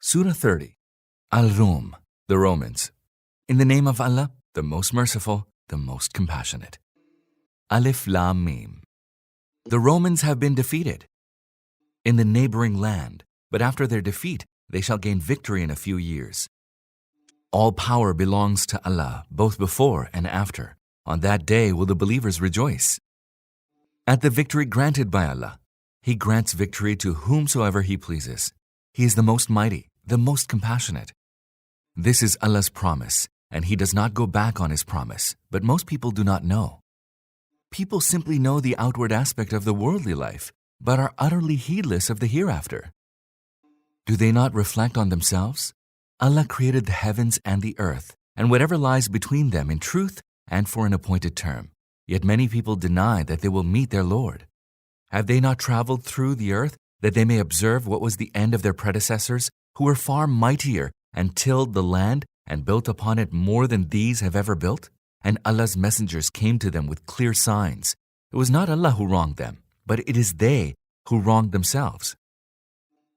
Surah 30. Ar-Rum, the Romans. In the name of Allah, the most merciful, the most compassionate. Alif Lam Mim. The Romans have been defeated in the neighboring land, but after their defeat, they shall gain victory in a few years. All power belongs to Allah, both before and after. On that day will the believers rejoice. At the victory granted by Allah, He grants victory to whomsoever He pleases. He is the most mighty, the most compassionate. This is Allah's promise, and He does not go back on His promise, but most people do not know. People simply know the outward aspect of the worldly life, but are utterly heedless of the hereafter. Do they not reflect on themselves? Allah created the heavens and the earth, and whatever lies between them in truth and for an appointed term. Yet many people deny that they will meet their Lord. Have they not traveled through the earth that they may observe what was the end of their predecessors, who were far mightier and tilled the land and built upon it more than these have ever built? And Allah's messengers came to them with clear signs. It was not Allah who wronged them, but it is they who wronged themselves.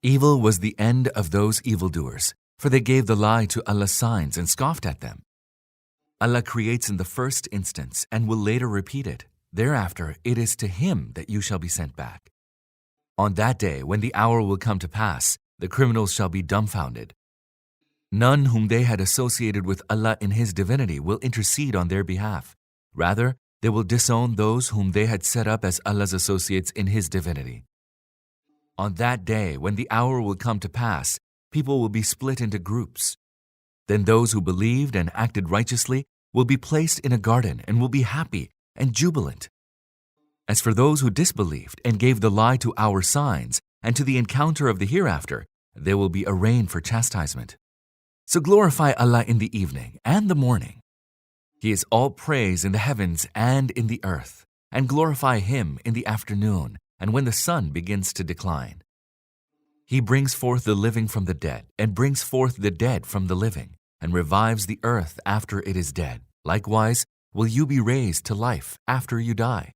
Evil was the end of those evildoers, for they gave the lie to Allah's signs and scoffed at them. Allah creates in the first instance and will later repeat it. Thereafter, it is to Him that you shall be sent back. On that day, when the hour will come to pass, the criminals shall be dumbfounded. None whom they had associated with Allah in His divinity will intercede on their behalf. Rather, they will disown those whom they had set up as Allah's associates in His divinity. On that day, when the hour will come to pass, people will be split into groups. Then those who believed and acted righteously will be placed in a garden and will be happy and jubilant. As for those who disbelieved and gave the lie to our signs and to the encounter of the hereafter, they will be arraigned for chastisement. So glorify Allah in the evening and the morning. He is all praise in the heavens and in the earth, and glorify Him in the afternoon and when the sun begins to decline. He brings forth the living from the dead and brings forth the dead from the living and revives the earth after it is dead. Likewise, will you be raised to life after you die.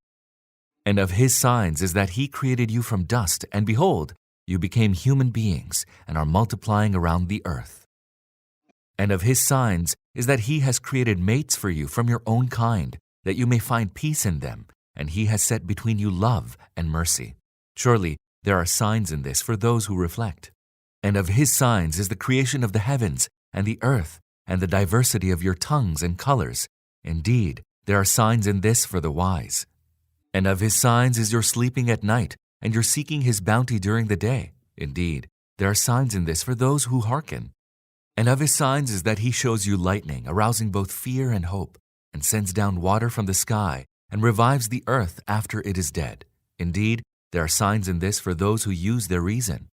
And of His signs is that He created you from dust, and behold, you became human beings and are multiplying around the earth. And of His signs is that He has created mates for you from your own kind, that you may find peace in them, and He has set between you love and mercy. Surely there are signs in this for those who reflect. And of His signs is the creation of the heavens and the earth, and the diversity of your tongues and colors. Indeed, there are signs in this for the wise. And of His signs is your sleeping at night, and your seeking His bounty during the day. Indeed, there are signs in this for those who hearken. And of His signs is that He shows you lightning, arousing both fear and hope, and sends down water from the sky, and revives the earth after it is dead. Indeed, there are signs in this for those who use their reason.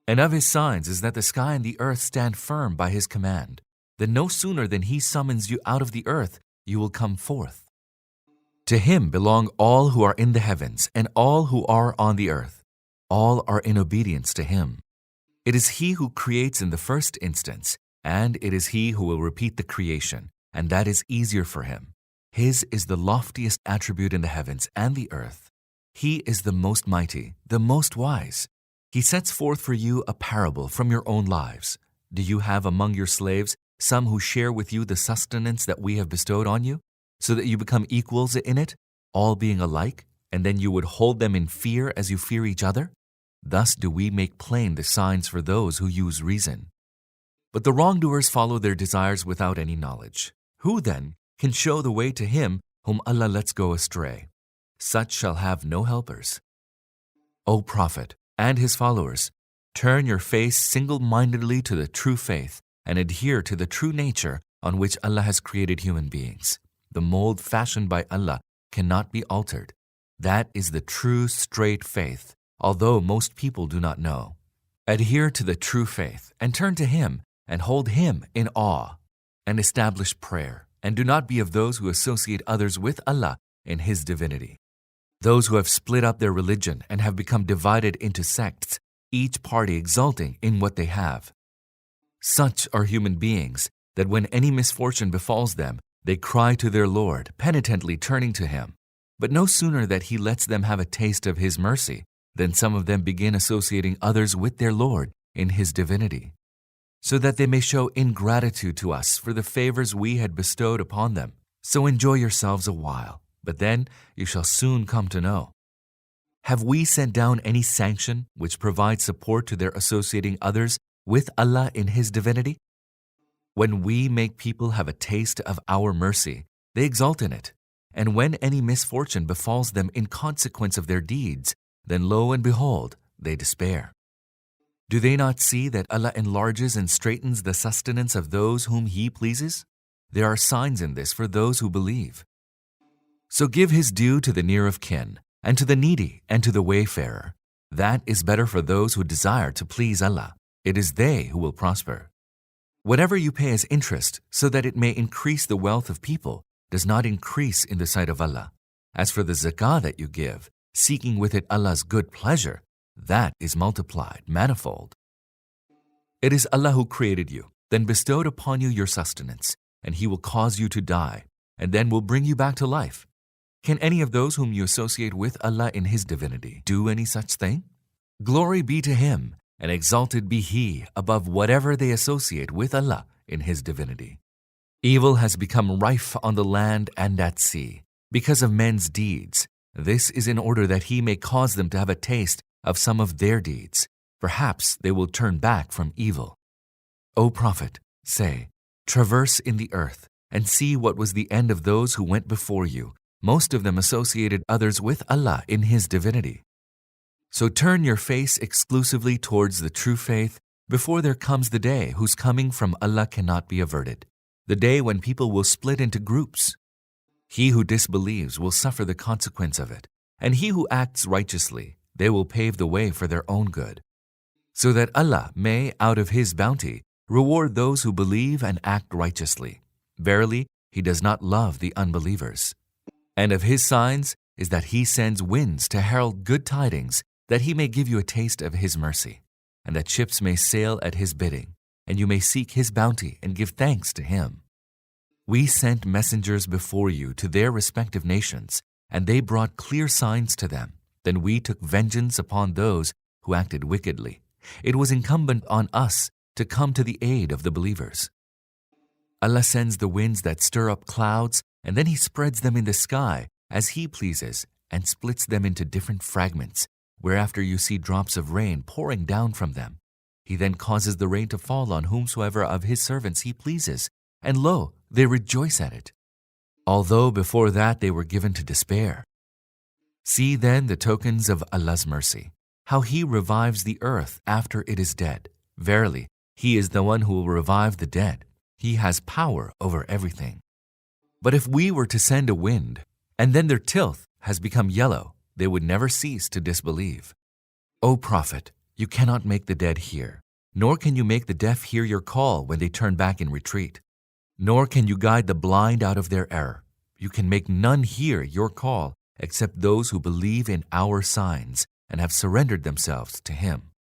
And of His signs is that the sky and the earth stand firm by His command. Then no sooner than He summons you out of the earth, you will come forth. To Him belong all who are in the heavens and all who are on the earth. All are in obedience to Him. It is He who creates in the first instance, and it is He who will repeat the creation, and that is easier for Him. His is the loftiest attribute in the heavens and the earth. He is the most mighty, the most wise. He sets forth for you a parable from your own lives. Do you have among your slaves some who share with you the sustenance that we have bestowed on you, so that you become equals in it, all being alike, and then you would hold them in fear as you fear each other? Thus do we make plain the signs for those who use reason. But the wrongdoers follow their desires without any knowledge. Who then can show the way to him whom Allah lets go astray? Such shall have no helpers. O Prophet and his followers, turn your face single-mindedly to the true faith and adhere to the true nature on which Allah has created human beings. The mold fashioned by Allah cannot be altered. That is the true, straight faith, although most people do not know. Adhere to the true faith and turn to Him and hold Him in awe, and establish prayer, and do not be of those who associate others with Allah in His divinity. Those who have split up their religion and have become divided into sects, each party exulting in what they have. Such are human beings that when any misfortune befalls them, they cry to their Lord, penitently turning to Him. But no sooner that He lets them have a taste of His mercy, than some of them begin associating others with their Lord in His divinity, so that they may show ingratitude to us for the favors we had bestowed upon them. So enjoy yourselves a while, but then you shall soon come to know. Have we sent down any sanction which provides support to their associating others with Allah in His divinity? When we make people have a taste of our mercy, they exult in it, and when any misfortune befalls them in consequence of their deeds, then lo and behold, they despair. Do they not see that Allah enlarges and straightens the sustenance of those whom He pleases? There are signs in this for those who believe. So give His due to the near of kin, and to the needy, and to the wayfarer. That is better for those who desire to please Allah. It is they who will prosper. Whatever you pay as interest, so that it may increase the wealth of people, does not increase in the sight of Allah. As for the zakah that you give, seeking with it Allah's good pleasure, that is multiplied, manifold. It is Allah who created you, then bestowed upon you your sustenance, and He will cause you to die, and then will bring you back to life. Can any of those whom you associate with Allah in His divinity do any such thing? Glory be to Him, and exalted be He above whatever they associate with Allah in His divinity. Evil has become rife on the land and at sea because of men's deeds. This is in order that He may cause them to have a taste of some of their deeds. Perhaps they will turn back from evil. O Prophet, say, traverse in the earth and see what was the end of those who went before you. Most of them associated others with Allah in His divinity. So turn your face exclusively towards the true faith before there comes the day whose coming from Allah cannot be averted, the day when people will split into groups. He who disbelieves will suffer the consequence of it, and he who acts righteously, they will pave the way for their own good, so that Allah may, out of His bounty, reward those who believe and act righteously. Verily, He does not love the unbelievers. And of His signs is that He sends winds to herald good tidings, that He may give you a taste of His mercy, and that ships may sail at His bidding, and you may seek His bounty and give thanks to Him. We sent messengers before you to their respective nations, and they brought clear signs to them. Then we took vengeance upon those who acted wickedly. It was incumbent on us to come to the aid of the believers. Allah sends the winds that stir up clouds, and then He spreads them in the sky as He pleases and splits them into different fragments, whereafter you see drops of rain pouring down from them. He then causes the rain to fall on whomsoever of His servants He pleases, and lo, they rejoice at it, although before that they were given to despair. See then the tokens of Allah's mercy, how He revives the earth after it is dead. Verily, He is the one who will revive the dead. He has power over everything. But if we were to send a wind, and then their tilth has become yellow, they would never cease to disbelieve. O Prophet, you cannot make the dead hear, nor can you make the deaf hear your call when they turn back in retreat, nor can you guide the blind out of their error. You can make none hear your call except those who believe in our signs and have surrendered themselves to Him.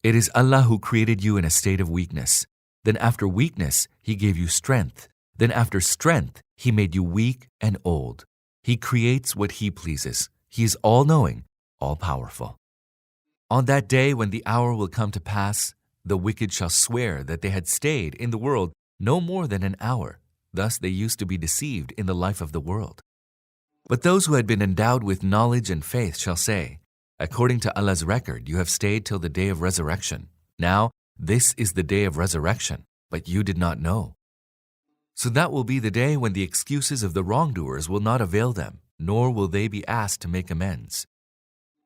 It is Allah who created you in a state of weakness. Then after weakness, He gave you strength. Then after strength, He made you weak and old. He creates what He pleases. He is all-knowing, all-powerful. On that day when the hour will come to pass, the wicked shall swear that they had stayed in the world no more than an hour. Thus they used to be deceived in the life of the world. But those who had been endowed with knowledge and faith shall say, according to Allah's record, you have stayed till the day of resurrection. Now, this is the day of resurrection, but you did not know. So that will be the day when the excuses of the wrongdoers will not avail them, nor will they be asked to make amends.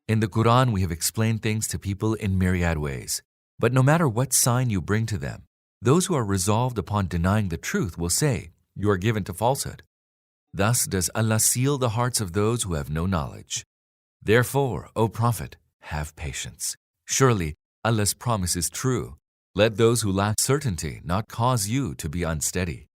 In the Quran, we have explained things to people in myriad ways, but no matter what sign you bring to them, those who are resolved upon denying the truth will say, you are given to falsehood. Thus does Allah seal the hearts of those who have no knowledge. Therefore, O Prophet, have patience. Surely Allah's promise is true. Let those who lack certainty not cause you to be unsteady.